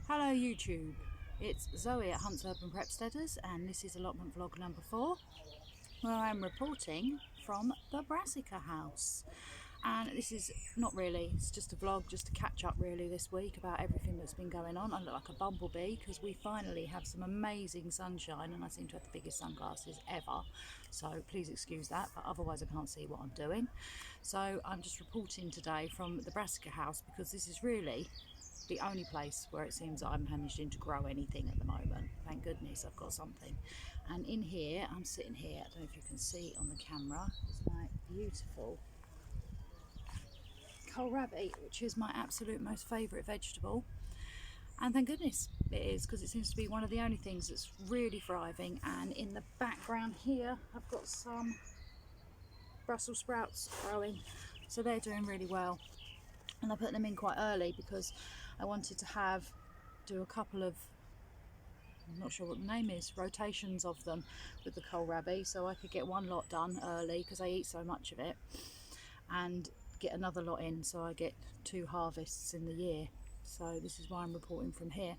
Hello YouTube, it's Zoe at Hunt's Urban Prepsteaders and this is allotment vlog number 4 where I'm reporting from the Brassica house. And this is not really, it's just a vlog, just to catch up really this week about everything that's been going on. I look like a bumblebee because we finally have some amazing sunshine and I seem to have the biggest sunglasses ever, so please excuse that, but otherwise I can't see what I'm doing. So I'm just reporting today from the Brassica house because this is really the only place where it seems I'm managing to grow anything at the moment. Thank goodness I've got something. And in here, I'm sitting here, I don't know if you can see on the camera, it's my beautiful kohlrabi, which is my absolute most favourite vegetable. And thank goodness it is, because it seems to be one of the only things that's really thriving. And in the background here, I've got some Brussels sprouts growing, so they're doing really well. And I put them in quite early because I wanted to do a couple of, I'm not sure what the name is, rotations of them with the kohlrabi, so I could get one lot done early because I eat so much of it, and get another lot in so I get 2 harvests in the year. So this is why I'm reporting from here.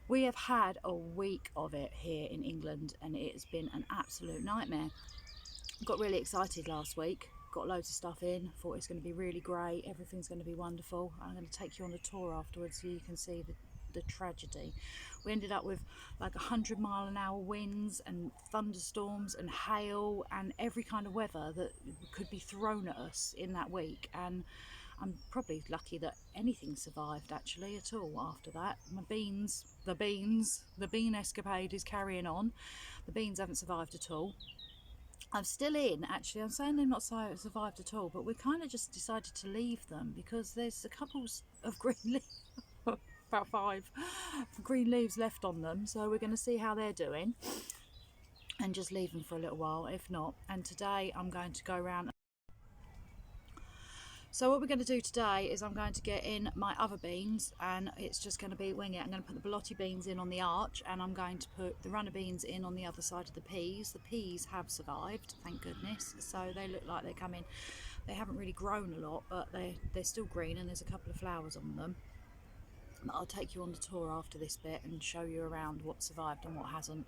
We have had a week of it here in England and it has been an absolute nightmare. Got really excited last week, got loads of stuff in, thought it's going to be really great, everything's going to be wonderful. I'm going to take you on a tour afterwards so you can see the tragedy. We ended up with like 100-mile-an-hour winds and thunderstorms and hail and every kind of weather that could be thrown at us in that week, and I'm probably lucky that anything survived actually at all after that. My beans, the bean escapade is carrying on. The beans haven't survived at all. I'm still in, actually. I'm saying they've not survived at all, but we kind of just decided to leave them because there's a couple of green leaves, about 5 green leaves left on them, so we're going to see how they're doing and just leave them for a little while, if not. And today I'm going to go around. So what we're going to do today is I'm going to get in my other beans, and it's just going to be wing it. I'm going to put the Belotti beans in on the arch, and I'm going to put the runner beans in on the other side of the peas. The peas have survived, thank goodness, so they look like they're coming. They haven't really grown a lot, but they're still green and there's a couple of flowers on them. I'll take you on the tour after this bit and show you around what survived and what hasn't.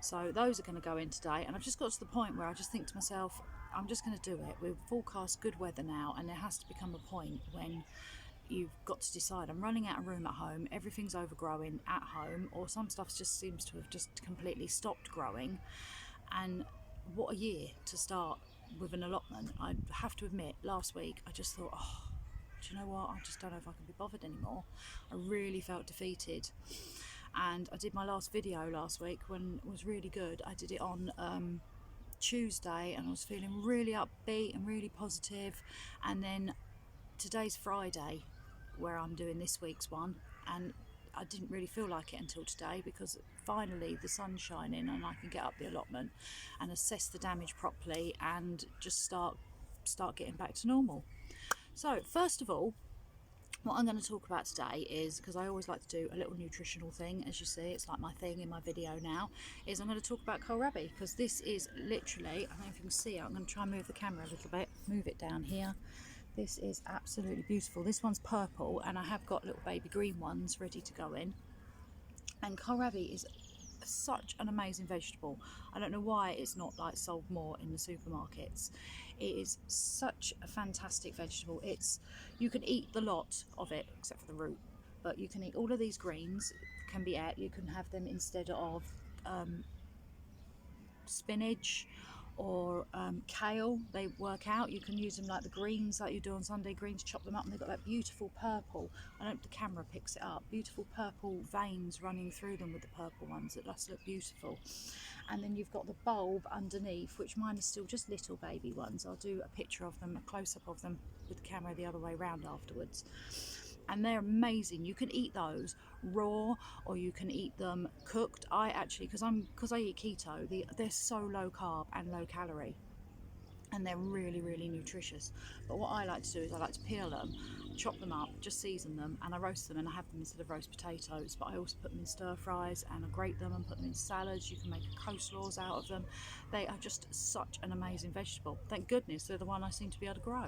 So those are going to go in today, and I've just got to the point where I just think to myself, I'm just going to do it. We've forecast good weather now, and there has to become a point when you've got to decide. I'm running out of room at home, everything's overgrowing at home, or some stuff just seems to have just completely stopped growing. And what a year to start with an allotment. I have to admit, last week I just thought, oh, do you know what, I just don't know if I can be bothered anymore. I really felt defeated. And I did my last video last week when it was really good. I did it on Tuesday and I was feeling really upbeat and really positive. And then today's Friday where I'm doing this week's one, and I didn't really feel like it until today because finally the sun's shining and I can get up the allotment and assess the damage properly and just start getting back to normal. So first of all, what I'm going to talk about today is, because I always like to do a little nutritional thing, as you see, it's like my thing in my video now, is I'm going to talk about kohlrabi, because this is literally, I don't know if you can see it, I'm going to try and move the camera a little bit, move it down here. This is absolutely beautiful. This one's purple and I have got little baby green ones ready to go in. And kohlrabi is such an amazing vegetable. I don't know why it's not like sold more in the supermarkets. It is such a fantastic vegetable. You can eat the lot of it except for the root, but you can eat all of these greens, can be ate. You can have them instead of spinach or kale. They work out. You can use them like the greens, like you do on Sunday greens, chop them up and they've got that beautiful purple, I don't know if the camera picks it up, beautiful purple veins running through them with the purple ones that just look beautiful. And then you've got the bulb underneath, which mine is still just little baby ones. I'll do a picture of them, a close-up of them with the camera the other way around afterwards. And they're amazing. You can eat those raw or you can eat them cooked. I actually, because I eat keto, they're so low carb and low calorie and they're really, really nutritious. But what I like to do is I like to peel them, chop them up, just season them, and I roast them, and I have them instead of roast potatoes. But I also put them in stir fries and I grate them and put them in salads. You can make coleslaws out of them. They are just such an amazing vegetable. Thank goodness they're the one I seem to be able to grow,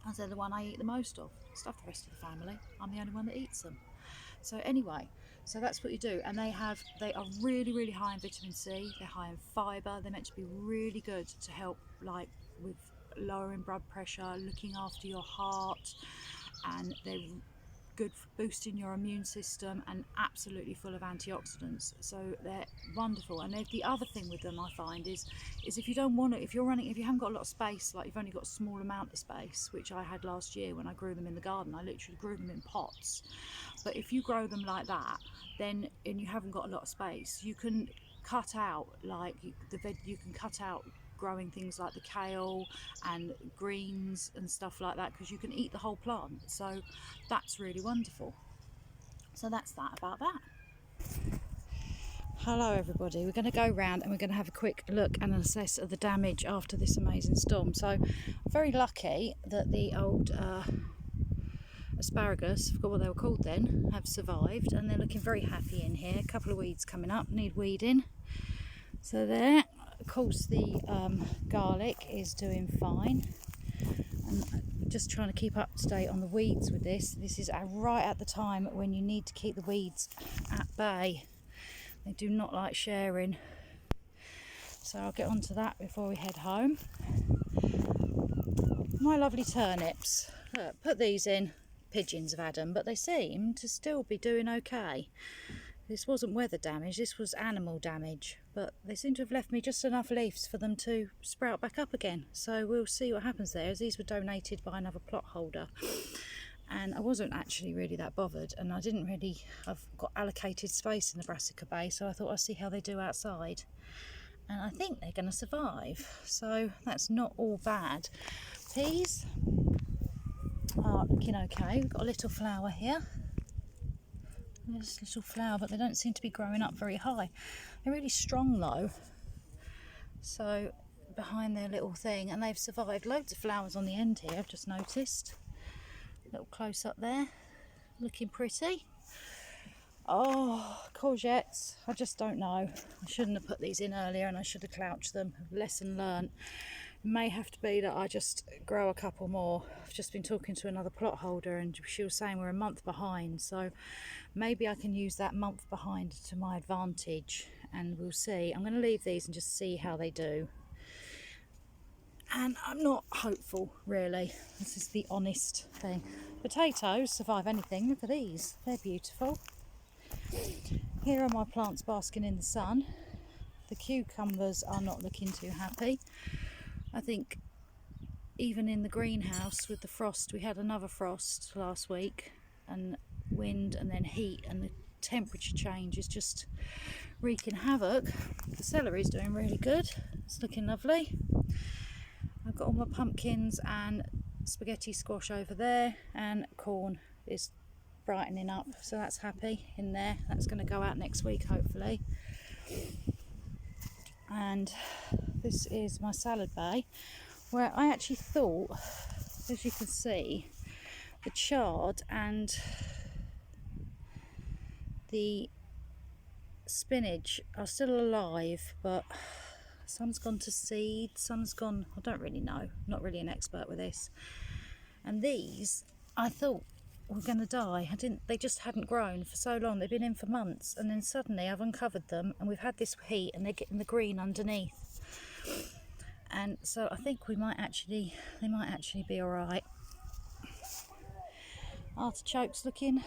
as they're the one I eat the most of. Stuff the rest of the family, I'm the only one that eats them. So anyway, so that's what you do, and they are really high in vitamin C. They're high in fibre. They're meant to be really good to help like with lowering blood pressure, looking after your heart, and they're good for boosting your immune system, and absolutely full of antioxidants. So they're wonderful. And the other thing with them I find is if you don't want to, if you haven't got a lot of space, like you've only got a small amount of space, which I had last year when I grew them in the garden. I literally grew them in pots. But if you grow them like that, then, and you haven't got a lot of space, you can cut out you can cut out growing things like the kale and greens and stuff like that, because you can eat the whole plant. So that's really wonderful. So that's that about that. Hello everybody, we're going to go round and we're going to have a quick look and assess of the damage after this amazing storm. So I'm very lucky that the old asparagus, I forgot what they were called then, have survived, and they're looking very happy in here. A couple of weeds coming up, need weeding. So there, of course the garlic is doing fine, and just trying to keep up to date on the weeds with this. This is right at the time when you need to keep the weeds at bay. They do not like sharing. So I'll get onto that before we head home. My lovely turnips. Look, put these in. Pigeons have had them, but they seem to still be doing okay. This wasn't weather damage, this was animal damage, but they seem to have left me just enough leaves for them to sprout back up again. So we'll see what happens there, as these were donated by another plot holder. And I wasn't actually really that bothered, and I've got allocated space in the brassica bay, so I thought I'd see how they do outside. And I think they're going to survive, so that's not all bad. Peas are looking okay. We've got a little flower here. This little flower, but they don't seem to be growing up very high. They're really strong though, so behind their little thing, and they've survived. Loads of flowers on the end here, I've just noticed. A little close up there, looking pretty. Oh, courgettes, I just don't know. I shouldn't have put these in earlier, and I should have clouched them. Lesson learnt. It may have to be that I just grow a couple more. I've just been talking to another plot holder, and she was saying we're a month behind, so maybe I can use that month behind to my advantage, and we'll see. I'm going to leave these and just see how they do. And I'm not hopeful, really. This is the honest thing. Potatoes survive anything. Look at these. They're beautiful. Here are my plants basking in the sun. The cucumbers are not looking too happy. I think even in the greenhouse with the frost, we had another frost last week, and wind and then heat, and the temperature change is just wreaking havoc. The celery is doing really good. It's looking lovely. I've got all my pumpkins and spaghetti squash over there, and corn is brightening up, so that's happy in there. That's going to go out next week hopefully. And this is my salad bay, where I actually thought, as you can see, the chard and the spinach are still alive, but some's gone to seed, some's gone, I don't really know, not really an expert with this. And these, I thought were going to die. They just hadn't grown for so long. They've been in for months, and then suddenly I've uncovered them, and we've had this heat, and they're getting the green underneath. And so I think they might actually be all right. Artichokes looking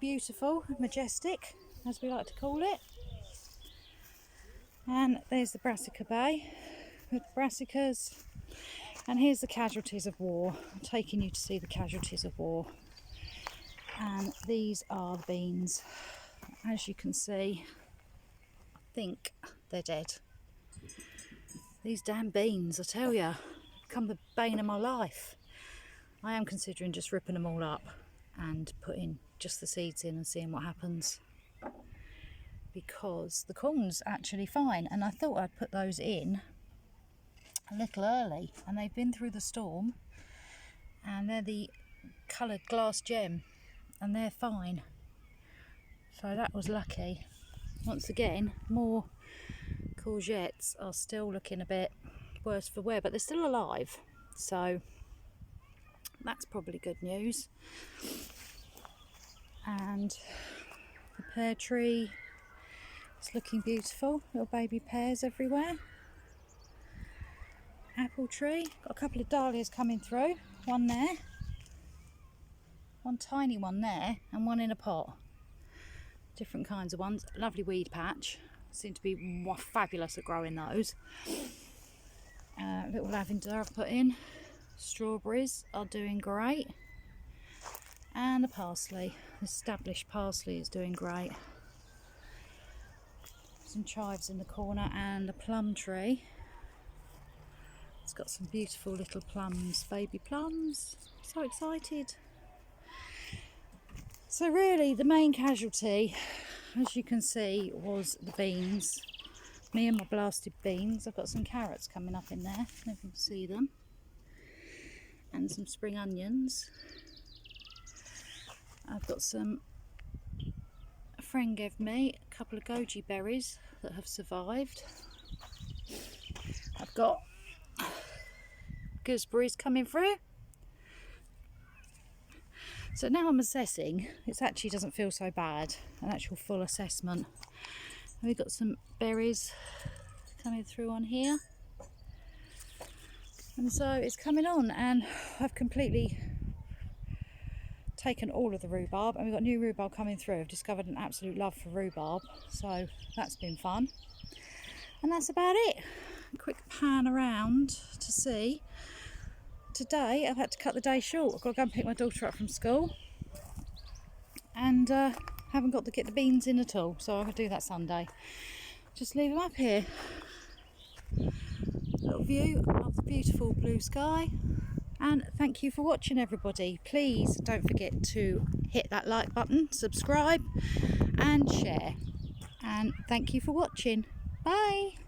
beautiful, majestic, as we like to call it. And there's the brassica bay with the brassicas. And here's the casualties of war. I'm taking you to see the casualties of war. And these are the beans. As you can see, I think they're dead. These damn beans, I tell you, become the bane of my life. I am considering just ripping them all up and putting just the seeds in and seeing what happens, because the corn's actually fine, and I thought I'd put those in a little early, and they've been through the storm, and they're the coloured glass gem, and they're fine. So that was lucky. Once again, more courgettes are still looking a bit worse for wear, but they're still alive, so that's probably good news. And The pear tree is looking beautiful. Little baby pears everywhere. Apple tree. Got a couple of dahlias coming through. One there. One tiny one there. And one in a pot. Different kinds of ones. Lovely weed patch. Seem to be fabulous at growing those. Little lavender I've put in. Strawberries are doing great. And the parsley. The established parsley is doing great. Some chives in the corner and a plum tree. It's got some beautiful little plums, baby plums. So excited. So really the main casualty, as you can see, was the beans. Me and my blasted beans. I've got some carrots coming up in there, I don't know if you can see them. And some spring onions. I've got a friend gave me a couple of goji berries that have survived. I've got gooseberries coming through. So now I'm assessing, it actually doesn't feel so bad, an actual full assessment. We've got some berries coming through on here. And so it's coming on, and I've completely taken all of the rhubarb, and we've got new rhubarb coming through. I've discovered an absolute love for rhubarb, so that's been fun. And that's about it. A quick pan around to see. Today I've had to cut the day short. I've got to go and pick my daughter up from school, and haven't got to get the beans in at all, so I'm going to do that Sunday. Just leave them up here. Little view of the beautiful blue sky. And thank you for watching, everybody. Please don't forget to hit that like button, subscribe and share. And thank you for watching. Bye.